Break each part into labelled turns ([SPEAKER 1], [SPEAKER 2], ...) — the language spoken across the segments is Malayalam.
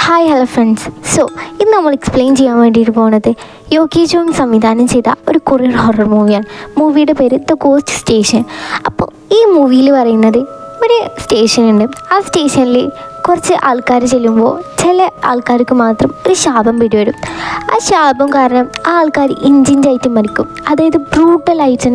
[SPEAKER 1] Hi hello friends. ഇന്ന് നമ്മൾ എക്സ്പ്ലെയിൻ ചെയ്യാൻ വേണ്ടിയിട്ട് പോകുന്നത് യോക്കി ജോങ് സംവിധാനം ചെയ്ത ഒരു കൊറിയൻ ഹൊറർ മൂവിയാണ്. മൂവിയുടെ പേര് ദ ഗോസ്റ്റ് സ്റ്റേഷൻ. അപ്പോൾ ഈ മൂവിയിൽ പറയുന്നത് ഒരു സ്റ്റേഷനുണ്ട്. ആ സ്റ്റേഷനിൽ കുറച്ച് ആൾക്കാർ ചെല്ലുമ്പോൾ ചില ആൾക്കാർക്ക് മാത്രം ഒരു ശാപം പിടിവരും. ആ ശാപം കാരണം ആ ആൾക്കാർ ഇഞ്ചിഞ്ചായിട്ട് മരിക്കും. അതായത് ബ്രൂട്ടലായിട്ട്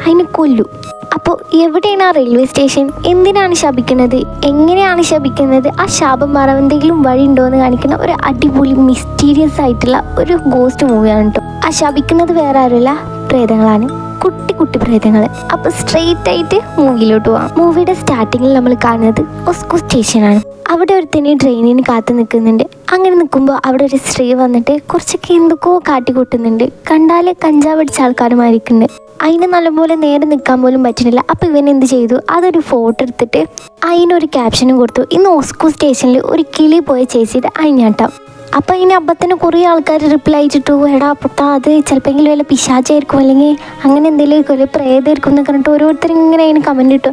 [SPEAKER 1] അതിനെ കൊല്ലും. അപ്പോൾ എവിടെയാണ് ആ റെയിൽവേ സ്റ്റേഷൻ, എന്തിനാണ് ശപിക്കുന്നത്, എങ്ങനെയാണ് ശപിക്കുന്നത്, ആ ശാപം മാറാൻ എന്തെങ്കിലും വഴി ഉണ്ടോ എന്ന് കാണിക്കുന്ന ഒരു അടിപൊളി മിസ്റ്റീരിയസ് ആയിട്ടുള്ള ഒരു ഗോസ്റ്റ് മൂവിയാണ് കേട്ടോ. ആ ശപിക്കുന്നത് വേറെ ആരുമില്ല, പ്രേതങ്ങളാണ്, കുട്ടി കുട്ടി പ്രേതങ്ങൾ. അപ്പോൾ സ്ട്രെയിറ്റ് ആയിട്ട് മൂവിയിലോട്ട് പോവാം. മൂവിയുടെ സ്റ്റാർട്ടിങ്ങിൽ നമ്മൾ കാണുന്നത് ഓസ്കോ സ്റ്റേഷനാണ്. അവിടെ ഒരുത്തന്നെ ട്രെയിനിന് കാത്തു നിൽക്കുന്നുണ്ട്. അങ്ങനെ നിൽക്കുമ്പോൾ അവിടെ ഒരു സ്ത്രീ വന്നിട്ട് കുറച്ചൊക്കെ എന്തൊക്കെയോ കാട്ടിക്കൂട്ടുന്നുണ്ട്. കണ്ടാൽ കഞ്ചാവ് അടിച്ച ആൾക്കാരുമായിരിക്കുന്നുണ്ട്. അതിന് നല്ലപോലെ നേരെ നിൽക്കാൻ പോലും പറ്റുന്നില്ല. അപ്പോൾ ഇവൻ എന്ത് ചെയ്തു, അതൊരു ഫോട്ടോ എടുത്തിട്ട് അതിനൊരു ക്യാപ്ഷനും കൊടുത്തു, ഇന്ന് ഓസ്കോ സ്റ്റേഷനിൽ ഒരു കിളി പോയ ചേച്ചിയുടെ അയിഞ്ഞാട്ടം. അപ്പോൾ അതിന് അപ്പത്തന്നെ കുറേ ആൾക്കാർ റിപ്ലൈ അയച്ചിട്ടു, എടാ പൊട്ടാ അത് ചിലപ്പോൾ വല്ല പിശാചായിരിക്കും, അല്ലെങ്കിൽ അങ്ങനെ എന്തെങ്കിലും ഒരു പ്രേതമായിരിക്കും എന്നൊക്കെ പറഞ്ഞിട്ട് ഓരോരുത്തരും ഇങ്ങനെ അതിന് കമൻറ്റ് ഇട്ടു.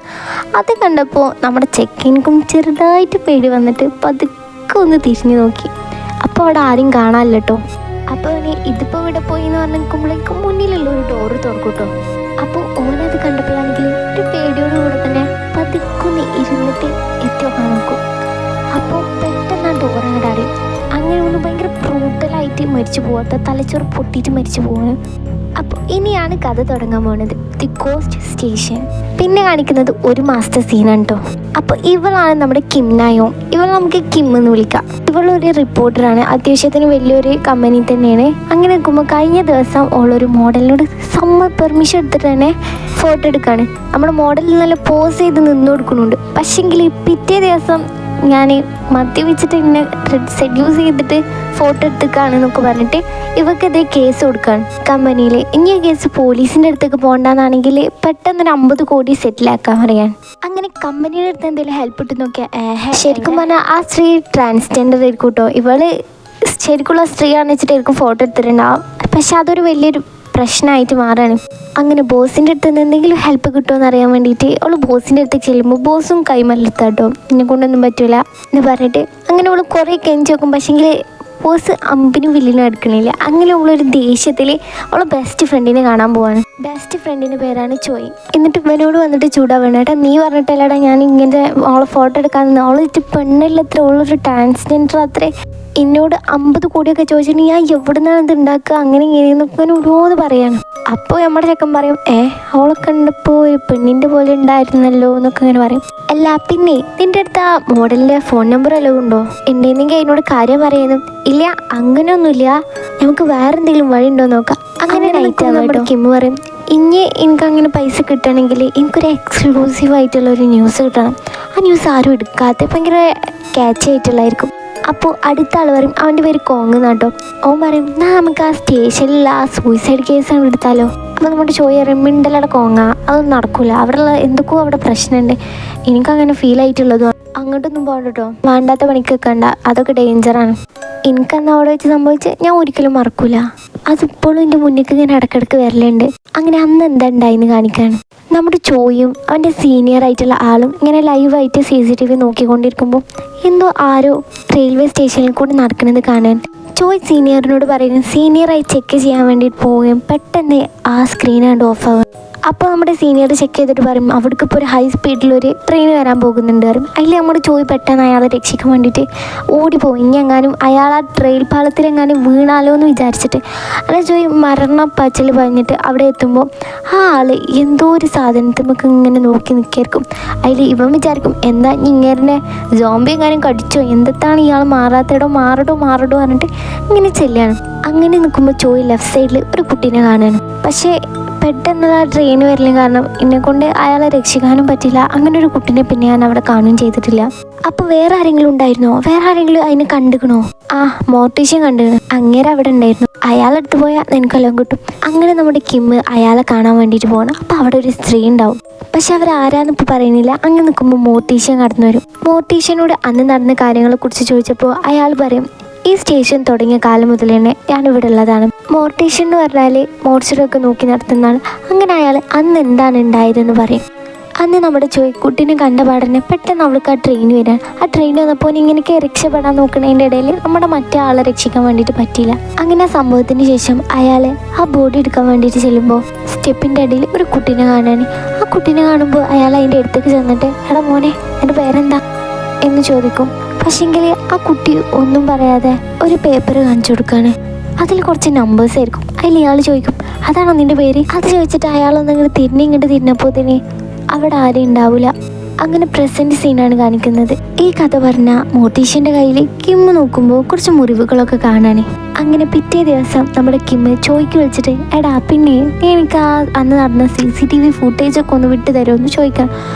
[SPEAKER 1] അത് കണ്ടപ്പോൾ നമ്മുടെ ചെക്കിനും ചെറുതായിട്ട് പേടി വന്നിട്ട് പതുക്കെ ഒന്ന് തിരിഞ്ഞു നോക്കി. അപ്പോൾ അവിടെ ആരും കാണാനില്ല കേട്ടോ. അപ്പോൾ ഇതിപ്പോൾ ഇവിടെ പോയി എന്ന് പറഞ്ഞു നിൽക്കുമ്പോഴേക്കും മുന്നിലുള്ള ഒരു ഡോറ് തുറക്കൂട്ടോ. അപ്പോൾ ഓനത് കണ്ടപ്പോഴാണെങ്കിൽ ഒരു പേടിയോടുകൂടെ തന്നെ പതുക്കൊന്ന് ഇരുന്നിട്ട് എത്തി നോക്കാൻ നോക്കും. അപ്പോൾ പെട്ടെന്ന് ആ ഡോറ് അങ്ങോട്ട് അറിയും. അങ്ങനെ ഒന്ന് ഭയങ്കര ബ്രൂട്ടലായിട്ട് മരിച്ചു പോകാത്ത തലച്ചോറ് പൊട്ടിയിട്ട് മരിച്ചു പോകുന്നത്. അപ്പോൾ ഇനിയാണ് കഥ തുടങ്ങാൻ പോകുന്നത്, ദി ഗോസ്റ്റ് സ്റ്റേഷൻ. പിന്നെ കാണിക്കുന്നത് ഒരു മാസത്തെ സീനാണ് കേട്ടോ. അപ്പോൾ ഇവളാണ് നമ്മുടെ കിം നായോങ്. ഇവൾ നമുക്ക് കിം എന്ന് വിളിക്കാം. ഇവളൊരു റിപ്പോർട്ടറാണ്, അത്യാവശ്യത്തിന് വലിയൊരു കമ്പനി തന്നെയാണ്. അങ്ങനെ നിൽക്കുമ്പോൾ കഴിഞ്ഞ ദിവസം ഓളൊരു മോഡലിനോട് പെർമിഷൻ എടുത്തിട്ട് തന്നെ ഫോട്ടോ എടുക്കുകയാണ്. നമ്മുടെ മോഡലിൽ നല്ല പോസ് ചെയ്ത് നിന്ന് കൊടുക്കുന്നുണ്ട്. പക്ഷേങ്കിൽ പിറ്റേ ദിവസം ഞാൻ മദ്യപിച്ചിട്ട് ഇങ്ങനെ സെഡ്യൂസ് ചെയ്തിട്ട് ഫോട്ടോ എടുത്തേക്കാണെന്നൊക്കെ പറഞ്ഞിട്ട് ഇവക്കെതിരെ കേസ് കൊടുക്കുകയാണ് കമ്പനിയിൽ. ഇനി ആ കേസ് പോലീസിൻ്റെ അടുത്തേക്ക് പോകണ്ടെന്നാണെങ്കിൽ പെട്ടെന്നൊരു 50 കോടി സെറ്റിലാക്കാൻ പറയാൻ. അങ്ങനെ കമ്പനിയുടെ അടുത്ത് എന്തെങ്കിലും ഹെൽപ്പ് ഇട്ട് നോക്കിയാൽ ശരിക്കും പറഞ്ഞാൽ ആ സ്ത്രീ ട്രാൻസ്ജെൻഡർ ആയിരിക്കും കേട്ടോ. ഇവള് ശരിക്കുള്ള സ്ത്രീയാണെന്ന് വെച്ചിട്ടായിരിക്കും ഫോട്ടോ എടുത്തിട്ടുണ്ടാവും. പക്ഷെ അതൊരു വലിയൊരു പ്രശ്നമായിട്ട് മാറാണ്. അങ്ങനെ ബോസിൻ്റെ അടുത്ത് നിന്ന് എന്തെങ്കിലും ഹെൽപ്പ് കിട്ടുമോ അറിയാൻ വേണ്ടിയിട്ട് അവൾ ബോസിൻ്റെ അടുത്തേക്ക് ചെല്ലുമ്പോൾ ബോസും കൈമല്ലെടുത്താട്ടോ, എന്നെ കൊണ്ടൊന്നും പറ്റില്ല എന്ന് പറഞ്ഞിട്ട് അങ്ങനെ അവൾ കുറേ കെഞ്ചി നോക്കും. പക്ഷേങ്കിൽ ബോസ് അമ്പിനും വില്ലിനും എടുക്കണില്ല. അങ്ങനെ അവളൊരു ദേഷ്യത്തിൽ അവൾ ബെസ്റ്റ് ഫ്രണ്ടിനെ കാണാൻ പോവാണ്. ബെസ്റ്റ് ഫ്രണ്ടിൻ്റെ പേരാണ് ചോയ്. എന്നിട്ട് ഇവനോട് വന്നിട്ട് ചൂടാവണം, ഏട്ടാ നീ പറഞ്ഞിട്ടല്ലേടാ ഞാൻ ഇങ്ങനെ അവളെ ഫോട്ടോ എടുക്കാൻ നിന്ന്, അവൾ പെണ്ണല്ലത്ര, അവളൊരു ട്രാൻസ്ജെൻഡർ അത്രേ, എന്നോട് 50 കോടിയൊക്കെ ചോദിച്ചിട്ട് ഞാൻ എവിടെ നിന്നാണ് ഇത് ഉണ്ടാക്കുക, അങ്ങനെ ഇങ്ങനെയെന്നൊക്കെ ഓരോന്ന് പറയാണ്. അപ്പോൾ നമ്മുടെ ചെക്കൻ പറയും, അവളെ കണ്ടപ്പോൾ ഒരു പെണ്ണിൻ്റെ പോലെ ഉണ്ടായിരുന്നല്ലോ എന്നൊക്കെ അങ്ങനെ പറയും. അല്ല പിന്നെ നിൻ്റെ അടുത്ത് ആ മോഡലിൻ്റെ ഫോൺ നമ്പർ വല്ലതും ഉണ്ടോ, ഉണ്ടെന്നെങ്കിൽ അതിനോട് കാര്യം പറയുന്നു. ഇല്ല അങ്ങനെയൊന്നുമില്ല, നമുക്ക് വേറെ എന്തെങ്കിലും വഴി ഉണ്ടോ നോക്കാം. അങ്ങനെ നമ്മുടെ കിം പറയും, ഇനി എനിക്കങ്ങനെ പൈസ കിട്ടണമെങ്കിൽ എനിക്കൊരു എക്സ്ക്ലൂസീവായിട്ടുള്ള ഒരു ന്യൂസ് കിട്ടണം. ആ ന്യൂസ് ആരും എടുക്കാത്ത ഭയങ്കര ക്യാച്ച് ആയിട്ടുള്ളതായിരിക്കും. അപ്പോൾ അടുത്ത ആൾ പറയും, അവൻ്റെ പേര് കോങ് എന്നാട്ടോ. അവൻ പറയും, നമുക്ക് ആ സ്റ്റേഷനിൽ ആ സൂയിസൈഡ് കേസാണ് എടുത്താലോ. അപ്പോൾ നമ്മുടെ ചോയ് പറയും, മിണ്ടലയുടെ കോങ്ങ, അതൊന്നും നടക്കില്ല, അവിടെ എന്തൊക്കെയോ അവിടെ പ്രശ്നമുണ്ട്, എനിക്കങ്ങനെ ഫീൽ ആയിട്ടുള്ളതും അങ്ങോട്ടൊന്നും പോകണ്ട കേട്ടോ, വേണ്ടാത്ത പണിക്കൊക്കെ ഉണ്ട്, അതൊക്കെ ഡേഞ്ചറാണ്. എനിക്കന്ന് അവിടെ വെച്ച് സംഭവിച്ച് ഞാൻ ഒരിക്കലും മറക്കൂല, അതിപ്പോഴും എൻ്റെ മുന്നിലേക്ക് ഇങ്ങനെ ഇടയ്ക്കിടയ്ക്ക് വരലുണ്ട്. അങ്ങനെ അന്ന് എന്താ ഉണ്ടായിന്ന് കാണിക്കാണ്. നമ്മുടെ ചോയും അവൻ്റെ സീനിയർ ആയിട്ടുള്ള ആളും ഇങ്ങനെ ലൈവായിട്ട് CCTV നോക്കിക്കൊണ്ടിരിക്കുമ്പോൾ എന്തോ ആരോ റെയിൽവേ സ്റ്റേഷനിൽ കൂടി നടക്കുന്നത് കാണാൻ. ചോയ് സീനിയറിനോട് പറയുന്നത് സീനിയറായി ചെക്ക് ചെയ്യാൻ വേണ്ടിയിട്ട് പോവുകയും പെട്ടെന്ന് ആ സ്ക്രീനാണ്ട് ഓഫ് ആവുക. അപ്പോൾ നമ്മുടെ സീനിയർ ചെക്ക് ചെയ്തിട്ട് പറയും, അവിടേക്ക് ഇപ്പോൾ ഒരു ഹൈ സ്പീഡിലൊരു ട്രെയിൻ വരാൻ പോകുന്നുണ്ട് പറയും. അതിൽ നമ്മുടെ ചോയ് പെട്ടെന്ന് അയാളെ രക്ഷിക്കാൻ വേണ്ടിയിട്ട് ഓടിപ്പോവും. ഇനി എങ്ങാനും അയാൾ ആ ട്രെയിൽ പാളത്തിലെങ്ങാനും വീണാലോ എന്ന് വിചാരിച്ചിട്ട് അങ്ങനെ ചോയ് മരണപ്പച്ചൽ പറഞ്ഞിട്ട് അവിടെ എത്തുമ്പോൾ ആ ആൾ എന്തോ ഒരു സാധനത്തിനൊക്കെ ഇങ്ങനെ നോക്കി നിൽക്കായിരിക്കും. അതിൽ ഇവൻ വിചാരിക്കും, എന്താ ഇങ്ങനെ ജോംബി എങ്ങാനും കടിച്ചോ, എന്താണ് ഇയാൾ മാറാത്തടോ, മാറടോ പറഞ്ഞിട്ട് ഇങ്ങനെ ചെല്ലുകയാണ്. അങ്ങനെ നിൽക്കുമ്പോൾ ചോയ് ലെഫ്റ്റ് സൈഡിൽ ഒരു കുട്ടീനെ കാണാനും. പക്ഷേ പെട്ടെന്ന് ആ ട്രെയിൻ വരലും കാരണം എന്നെക്കൊണ്ട് അയാളെ രക്ഷിക്കാനും പറ്റില്ല. അങ്ങനെ ഒരു കുട്ടീനെ പിന്നെ ഞാൻ അവിടെ കാണുകയും ചെയ്തിട്ടില്ല. അപ്പോൾ വേറെ ആരെങ്കിലും ഉണ്ടായിരുന്നോ, വേറെ ആരെങ്കിലും അതിനെ കണ്ടുക്കണോ? ആ മോർട്ടീഷ്യൻ കണ്ടുകണ്, അങ്ങേരെ അവിടെ ഉണ്ടായിരുന്നു, അയാളെടുത്ത് പോയാൽ നിനക്കെല്ലാം കിട്ടും. അങ്ങനെ നമ്മുടെ കിം അയാളെ കാണാൻ വേണ്ടിയിട്ട് പോകണം. അപ്പോൾ അവിടെ ഒരു സ്ത്രീ ഉണ്ടാവും. പക്ഷെ അവരാരാന്ന് ഇപ്പോൾ പറയുന്നില്ല. അങ്ങനെ നിൽക്കുമ്പോൾ മോർട്ടീഷ്യൻ കടന്നു വരും. മോർട്ടീഷ്യനോട് അന്ന് നടന്ന കാര്യങ്ങളെക്കുറിച്ച് ചോദിച്ചപ്പോൾ അയാൾ പറയും, ഈ സ്റ്റേഷൻ തുടങ്ങിയ കാലം മുതൽ തന്നെ ഞാനിവിടെ ഉള്ളതാണ്. മോർട്ടീഷ്യൻ എന്ന് പറഞ്ഞാൽ മോർച്ചറൊക്കെ നോക്കി നടത്തുന്നതാണ്. അങ്ങനെ അയാൾ അന്ന് എന്താണ് ഉണ്ടായതെന്ന് പറയും. ആ അന്ന് നമ്മുടെ ചോയ്ക്കുട്ടിനെ കണ്ട പാടനെ പെട്ടെന്ന് അവൾക്ക് ആ ട്രെയിൻ വരാൻ. ആ ട്രെയിൻ വന്നപ്പോൾ ഇങ്ങനെയൊക്കെ രക്ഷപ്പെടാൻ നോക്കുന്നതിൻ്റെ ഇടയിൽ നമ്മുടെ മറ്റേ ആളെ രക്ഷിക്കാൻ വേണ്ടിയിട്ട് പറ്റിയില്ല. അങ്ങനെ ആ സംഭവത്തിന് ശേഷം അയാൾ ആ ബോഡി എടുക്കാൻ വേണ്ടിയിട്ട് ചെല്ലുമ്പോൾ സ്റ്റെപ്പിൻ്റെ ഇടയിൽ ഒരു കുട്ടീനെ കാണാൻ. ആ കുട്ടീനെ കാണുമ്പോൾ അയാൾ അതിൻ്റെ അടുത്തേക്ക് ചെന്നിട്ട് എടാ മോനെ എൻ്റെ പേരെന്താ എന്ന് ചോദിക്കും. പക്ഷേങ്കിൽ ആ കുട്ടി ഒന്നും പറയാതെ ഒരു പേപ്പർ കാണിച്ചു കൊടുക്കുകയാണ്. അതിൽ കുറച്ച് നമ്പേഴ്സ് ആയിരിക്കും. അതിൽ ഇയാൾ ചോദിക്കും അതാണോ നിൻ്റെ പേര്? അത് ചോദിച്ചിട്ട് അയാളൊന്നിങ്ങോട്ട് തിരിഞ്ഞപ്പോൾ തന്നെ അവിടെ ആരും ഉണ്ടാവില്ല. അങ്ങനെ പ്രസൻറ്റ് സീനാണ് കാണിക്കുന്നത്. ഈ കഥ പറഞ്ഞ മോട്ടീഷ്യൻ്റെ കയ്യിൽ കിമ്മ് നോക്കുമ്പോൾ കുറച്ച് മുറിവുകളൊക്കെ കാണാൻ. അങ്ങനെ പിറ്റേ ദിവസം നമ്മുടെ കിമ്മ് ചോയ്ക്ക് വിളിച്ചിട്ട് എടാ പിന്നെ നീ എനിക്ക് ആ അന്ന് നടന്ന CCTV ഫുട്ടേജൊക്കെ ഒന്ന് വിട്ടു തരുമോ എന്ന് ചോദിക്കാം.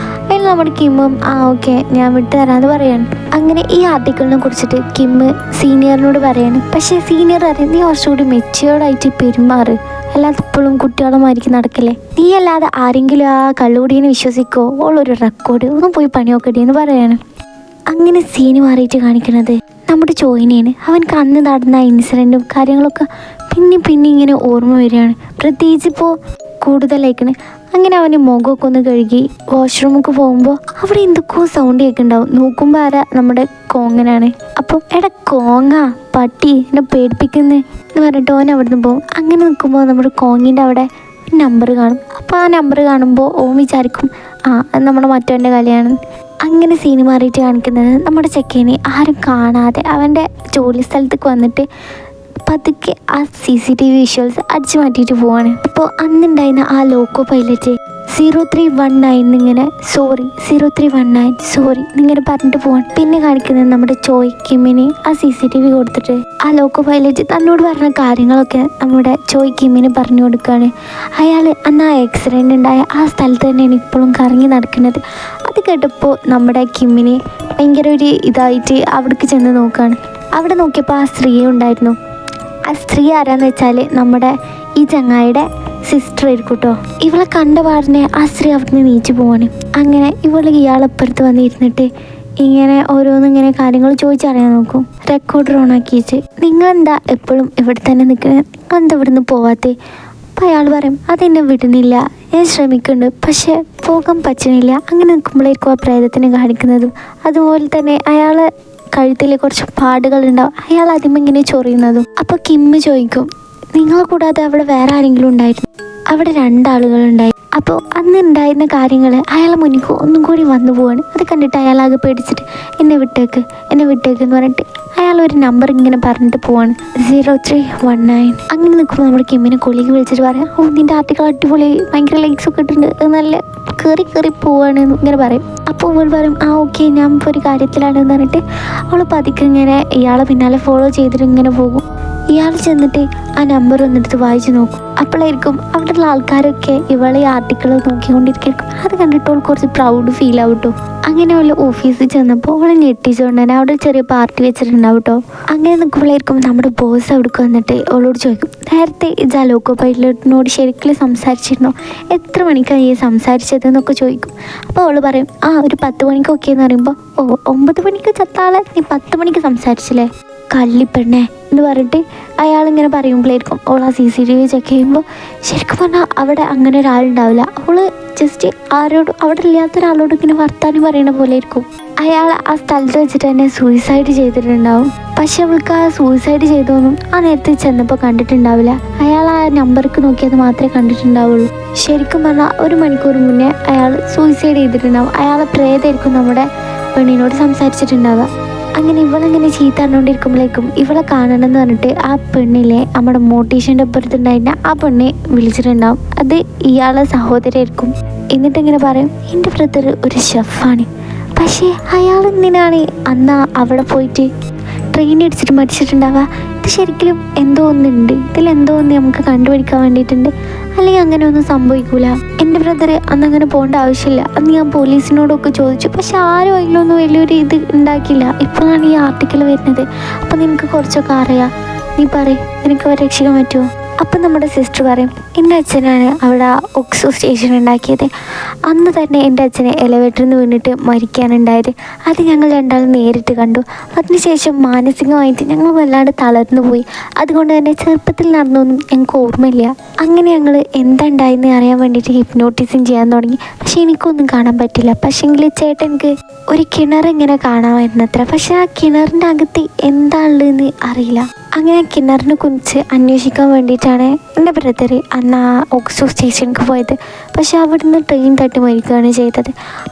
[SPEAKER 1] അതിൽ നമ്മുടെ കിമ്മും ഓക്കെ ഞാൻ വിട്ടു തരാമെന്ന് പറയാണ്. അങ്ങനെ ഈ ആർട്ടിക്കിളിനെ കുറിച്ചിട്ട് കിമ്മ് സീനിയറിനോട് പറയാണ്. പക്ഷേ സീനിയർ അറിയാം നീ കുറച്ചുകൂടി മെച്യൂർഡായിട്ട് പെരുമാറ്, അല്ലാതെ ഇപ്പോഴും കുട്ടികളുമായിരിക്കും നടക്കില്ലേ, നീ അല്ലാതെ ആരെങ്കിലും ആ കള്ളുകൂടിയെ വിശ്വസിക്കോ, ഉള്ളൊരു റെക്കോർഡ് ഒന്ന് പോയി പണി നോക്കട്ടെ എന്ന് പറയാണ്. അങ്ങനെ സീന് മാറിയിട്ട് കാണിക്കുന്നത് നമ്മുടെ ചോയിനെയാണ്. അവൻക്ക് അന്ന് നടന്ന ഇൻസിഡൻറ്റും കാര്യങ്ങളൊക്കെ പിന്നെ ഇങ്ങനെ ഓർമ്മ വരികയാണ്. പ്രത്യേകിച്ച് ഇപ്പോൾ കൂടുതലായിക്കണ്. അങ്ങനെ അവന് മുഖമൊക്കെ ഒന്ന് കഴുകി വാഷ്റൂമൊക്കെ പോകുമ്പോൾ അവിടെ എന്തൊക്കെയോ സൗണ്ട് കേൾക്കുന്നുണ്ടാവും. നോക്കുമ്പോൾ ആരാ നമ്മുടെ കോങ്ങനാണ്. അപ്പോൾ എടാ കോങ്ങ പട്ടി എന്നെ പേടിപ്പിക്കുന്നു എന്ന് പറഞ്ഞിട്ട് ഓൻ അവിടെ നിന്ന് പോകും. അങ്ങനെ നിൽക്കുമ്പോൾ നമ്മുടെ കോങ്ങിൻ്റെ അവിടെ ഒരു നമ്പർ കാണും. അപ്പോൾ ആ നമ്പർ കാണുമ്പോൾ ഓൻ വിചാരിക്കും അത് നമ്മുടെ മറ്റവൻ്റെ കലയാണ്. അങ്ങനെ സീന് മാറിയിട്ട് കാണിക്കുന്നത് നമ്മുടെ ചെക്കേനെ ആരും കാണാതെ അവൻ്റെ ജോലി സ്ഥലത്തേക്ക് വന്നിട്ട് പതുക്കെ ആ CCTV വിഷ്വൽസ് അടിച്ചു മാറ്റിയിട്ട് പോവാണ്. അപ്പോൾ അന്നുണ്ടായിരുന്ന ആ ലോക്കോ പൈലറ്റ് 0319 ഇങ്ങനെ 0319 എന്നിങ്ങനെ പറഞ്ഞിട്ട് പോവാണ്. പിന്നെ കാണിക്കുന്നത് നമ്മുടെ ചോയ് കിമ്മിന് ആ CCTV കൊടുത്തിട്ട് ആ ലോക്കോ പൈലറ്റ് തന്നോട് പറഞ്ഞ കാര്യങ്ങളൊക്കെ നമ്മുടെ ചോയ് കിമ്മിന് പറഞ്ഞു കൊടുക്കുകയാണ്. അയാൾ അന്ന് ആ ആക്സിഡൻ്റ് ഉണ്ടായ ആ സ്ഥലത്ത് തന്നെയാണ് ഇപ്പോഴും കറങ്ങി നടക്കുന്നത്. അത് കേട്ടപ്പോൾ നമ്മുടെ കിമ്മിന് ഭയങ്കര ഒരു ഇതായിട്ട് അവിടേക്ക് ചെന്ന് നോക്കുകയാണ്. അവിടെ നോക്കിയപ്പോൾ ആ സ്ത്രീ ഉണ്ടായിരുന്നു. ആ സ്ത്രീ ആരാന്ന് വെച്ചാൽ നമ്മുടെ ഈ ചങ്ങായിയുടെ സിസ്റ്റർ ആയിരിക്കും കേട്ടോ. ഇവളെ കണ്ട പാടിനെ ആ സ്ത്രീ അവിടുന്ന് നീച്ചു പോവാണ്. അങ്ങനെ ഇയാളെപ്പുറത്ത് വന്നിരുന്നിട്ട് ഇങ്ങനെ ഓരോന്നിങ്ങനെ കാര്യങ്ങൾ ചോദിച്ചറിയാൻ നോക്കും. റെക്കോർഡർ ഓണാക്കി വെച്ച് നിങ്ങളെന്താ എപ്പോഴും ഇവിടെ തന്നെ നിൽക്കുന്നത്, നിങ്ങളെന്താ ഇവിടുന്ന് പോവാത്തേ? അപ്പോൾ അയാൾ പറയും അതെന്നെ വിടുന്നില്ല, ഞാൻ ശ്രമിക്കുന്നുണ്ട് പക്ഷെ പോകാൻ പറ്റുന്നില്ല. അങ്ങനെ നിൽക്കുമ്പോഴേക്കും ആ പ്രേതത്തിനെ കാണിക്കുന്നതും അതുപോലെ തന്നെ അയാൾ കഴുത്തിൽ കുറച്ച് പാടുകളുണ്ടാവും. അയാൾ ആദ്യം ഇങ്ങനെ ചൊറിയുന്നതും. അപ്പോൾ കിമ്മ് ചോദിക്കും നിങ്ങളെ കൂടാതെ അവിടെ വേറെ ആരെങ്കിലും ഉണ്ടായിരുന്നു? അവിടെ 2 ആളുകളുണ്ടായി. അപ്പോൾ അന്ന് ഉണ്ടായിരുന്ന കാര്യങ്ങൾ അയാളെ മുന്നിൽ ഒന്നും കൂടി വന്നു പോവാണ്. അത് കണ്ടിട്ട് അയാളാകെ പേടിച്ചിട്ട് എന്നെ വിട്ടേക്ക് എന്ന് പറഞ്ഞിട്ട് അയാൾ ഒരു നമ്പർ ഇങ്ങനെ പറഞ്ഞിട്ട് പോവാണ് 0319. അങ്ങനെ നിൽക്കുമ്പോൾ നമ്മുടെ കിമ്മിനെ കൊളീഗ് വിളിച്ചിട്ട് പറയാം നിൻ്റെ ആർട്ടിക്കിൾ അടിപൊളി, ഭയങ്കര ലൈക്സ് ഒക്കെ ഇട്ടിട്ടുണ്ട്, നല്ല കയറി പോവാണ് ഇങ്ങനെ പറയും. അപ്പോൾ അവൾ പറയും ഓക്കെ ഞാൻ ഇപ്പോൾ ഒരു കാര്യത്തിലാണെന്ന് പറഞ്ഞിട്ട് അവൾ പതുക്കെ ഇങ്ങനെ ഇയാളെ പിന്നാലെ ഫോളോ ചെയ്തിട്ട് ഇങ്ങനെ പോകും. ഇയാൾ ചെന്നിട്ട് ആ നമ്പർ വന്നെടുത്ത് വായിച്ച് നോക്കും. അപ്പോഴായിരിക്കും അവിടെയുള്ള ആൾക്കാരൊക്കെ ഇവളെ ആർട്ടിക്കിൾ നോക്കിക്കൊണ്ടിരിക്കും. അത് കണ്ടിട്ട് അവൾ കുറച്ച് പ്രൗഡ് ഫീൽ ആവും കേട്ടോ. അങ്ങനെ അവൾ ഓഫീസിൽ ചെന്നപ്പോൾ അവളെ ഞെട്ടിച്ചുകൊണ്ട് തന്നെ അവിടെ ചെറിയ പാർട്ടി വെച്ചിട്ടുണ്ടാവും കേട്ടോ. അങ്ങനെ നിൽക്കുമ്പോഴായിരിക്കും നമ്മുടെ ബോസ് അവിടേക്ക് വന്നിട്ട് അവളോട് ചോദിക്കും നേരത്തെ ഇജാ ലോക്കോ പൈലറ്റിനോട് ശരിക്കും സംസാരിച്ചിരുന്നോ, എത്ര മണിക്കാണ് ഈ സംസാരിച്ചത് എന്നൊക്കെ ചോദിക്കും. അപ്പോൾ അവൾ പറയും ഒരു 10 മണിക്കൊക്കെ എന്ന് പറയുമ്പോൾ 9 മണിക്ക് ചത്താളെ നീ 10 മണിക്ക് സംസാരിച്ചില്ലേ കള്ളിപ്പെണ്ണേ എന്ന് പറഞ്ഞിട്ട് അയാളിങ്ങനെ പറയുമ്പോഴായിരിക്കും അവൾ ആ CCTV ചെക്ക് ചെയ്യുമ്പോൾ ശരിക്കും പറഞ്ഞാൽ അവിടെ അങ്ങനെ ഒരാളുണ്ടാവില്ല. അവൾ ജസ്റ്റ് അവിടെ ഇല്ലാത്ത ഒരാളോട് ഇങ്ങനെ വർത്താനം പറയുന്ന പോലെ ആയിരിക്കും. അയാൾ ആ സ്ഥലത്ത് വെച്ചിട്ട് തന്നെ സൂയിസൈഡ് ചെയ്തിട്ടുണ്ടാവും. പക്ഷെ അവൾക്ക് ആ സൂയിസൈഡ് ചെയ്തൊന്നും ആ നേരത്തെ ചെന്നപ്പോൾ കണ്ടിട്ടുണ്ടാവില്ല. അയാൾ ആ നമ്പർക്ക് നോക്കിയത് മാത്രമേ കണ്ടിട്ടുണ്ടാവുള്ളൂ. ശരിക്കും പറഞ്ഞാൽ 1 മണിക്കൂർ മുന്നേ അയാൾ സൂയിസൈഡ് ചെയ്തിട്ടുണ്ടാവും. അയാളെ പ്രേതമായിരിക്കും നമ്മുടെ പെണ്ണിനോട് സംസാരിച്ചിട്ടുണ്ടാവുക. അങ്ങനെ ഇവളങ്ങനെ ചീത്ത പറഞ്ഞുകൊണ്ടിരിക്കുമ്പോഴേക്കും ഇവളെ കാണണം എന്ന് പറഞ്ഞിട്ട് ആ പെണ്ണിലെ നമ്മുടെ മോട്ടീഷ്യൻ്റെ അപ്പുറത്തുണ്ടായിരുന്ന ആ പെണ്ണെ വിളിച്ചിട്ടുണ്ടാവും. അത് ഇയാളെ സഹോദരിയായിരിക്കും. എന്നിട്ട് ഇങ്ങനെ പറയും എൻ്റെ ബ്രദർ ഒരു ഷെഫാണ്, പക്ഷേ അയാൾ എന്തിനാണ് അന്ന് അവിടെ പോയിട്ട് ട്രെയിൻ അടിച്ചിട്ട് മരിച്ചിട്ടുണ്ടാവുക? ഇത് ശരിക്കും എന്തോ ഒന്നുണ്ട്, ഇതിലെന്തോ ഒന്ന് നമുക്ക് കണ്ടുപിടിക്കാൻ വേണ്ടിയിട്ടുണ്ട്, അല്ലെങ്കിൽ അങ്ങനെ ഒന്നും സംഭവിക്കൂല. എൻ്റെ ബ്രദർ അന്നങ്ങനെ പോകേണ്ട ആവശ്യമില്ല. അന്ന് ഞാൻ പോലീസിനോടൊക്കെ ചോദിച്ചു, പക്ഷെ ആരും അതിലൊന്നും വലിയൊരു ഇത് ഉണ്ടാക്കിയില്ല. ഇപ്പോഴാണ് ഈ ആർട്ടിക്കിൾ വരുന്നത്. അപ്പം നിനക്ക് കുറച്ചൊക്കെ അറിയാം, നീ പറയും നിനക്ക് അവരെ രക്ഷിക്കാൻ പറ്റുമോ? അപ്പം നമ്മുടെ സിസ്റ്റർ പറയും എൻ്റെ അച്ഛനാണ് അവിടെ ഓക്സോ സ്റ്റേഷൻ ഉണ്ടാക്കിയത്. അന്ന് തന്നെ എൻ്റെ അച്ഛനെ എലവേറ്ററിൽ നിന്ന് വീണിട്ട് മരിക്കാനുണ്ടായത്. അത് ഞങ്ങൾ രണ്ടാളും നേരിട്ട് കണ്ടു. അതിനുശേഷം മാനസികമായിട്ട് ഞങ്ങൾ വല്ലാണ്ട് തളർന്നു പോയി. അതുകൊണ്ട് തന്നെ ചെറുപ്പത്തിൽ നടന്നൊന്നും ഞങ്ങൾക്ക് ഓർമ്മയില്ല. അങ്ങനെ ഞങ്ങൾ എന്താണ്ടായെന്ന് അറിയാൻ വേണ്ടിയിട്ട് ഹിപ്നോട്ടിസം ചെയ്യാൻ തുടങ്ങി. പക്ഷെ എനിക്കൊന്നും കാണാൻ പറ്റില്ല. പക്ഷേങ്കിൽ ചേട്ടനിക്ക് ഒരു കിണർ ഇങ്ങനെ കാണാമായിരുന്നത്ര. പക്ഷെ ആ കിണറിൻ്റെ അകത്ത് എന്താണുള്ളതെന്ന് അറിയില്ല. അങ്ങനെ കിണറിനെ കുറിച്ച് അന്വേഷിക്കാൻ വേണ്ടിയിട്ടാണ് എൻ്റെ ബ്രദർ അന്ന് ആ ഓക്സോ സ്റ്റേഷനിലേക്ക് പോയത്. പക്ഷെ അവിടുന്ന് ട്രെയിൻ തട്ടി മരിക്കുകയാണ് ചെയ്തത്.